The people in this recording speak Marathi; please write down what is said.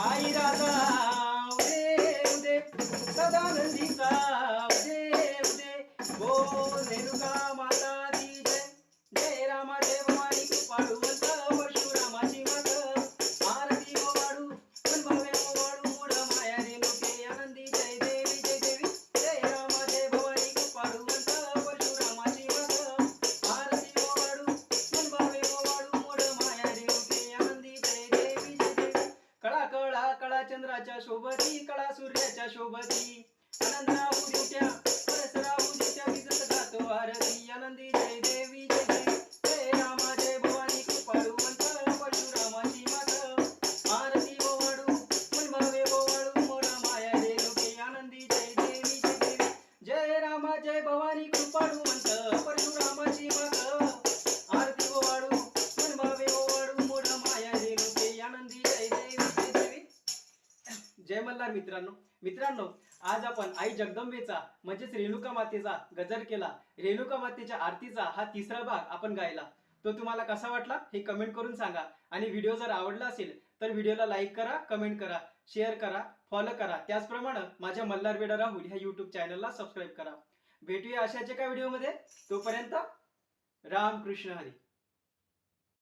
आई राजा उदे उदे सदानंदीचा उदे उदे बोल रेणुका माता दी जय. जय रामा जय भवानी कृपाळुवंत परशुरामाची मात आरती ओवाळू मनभावे ओवाळू मोड माया रेणुके आनंदी जय देवी जय देवी. जय रामा जय भवानी कृपाळुवंत परशुरामाची मात आरती ओवाळू मनभावे ओवाळू मोड माया रेणुके आनंदी जय देवी जय देवी. कळा कळा कळा चंद्राच्या शोभती कळा सूर्याच्या शोभती आनंद राहू दिवट्या परस राहू दिवट्या विजत गातो आरती आनंदी जय देवी जय देवी. जय रामा जय भवानी कृपाळुवंत परशुरामाची मात आरती ओवाळू मनभावे ओवाळू मोड माया रेणुके आनंदी जय देवी जय देवी. जय रामा जय भवानी कृपाळुवंत परशुरामाची मात आरती ओवाळू मनभावे ओवाळू मोड माया रेणुके आनंदी जय देवी जय देवी. जय मल्हार मित्रांनो आज आपण आई जगदंबेचा म्हणजेच रेणुका मातेचा गजर केला. रेणुका मातेच्या आरतीचा हा तिसरा भाग आपण गायला. तो तुम्हाला कसा वाटला हे कमेंट करून सांगा. आणि व्हिडिओ जर आवडला असेल तर व्हिडिओला लाईक करा, कमेंट करा, शेअर करा, फॉलो करा. त्याचप्रमाणे माझ्या मल्हार वेडा राहुल ह्या युट्यूब चॅनलला सबस्क्राईब करा. भेटूया अशाच एका व्हिडिओमध्ये. तोपर्यंत राम कृष्ण हरी.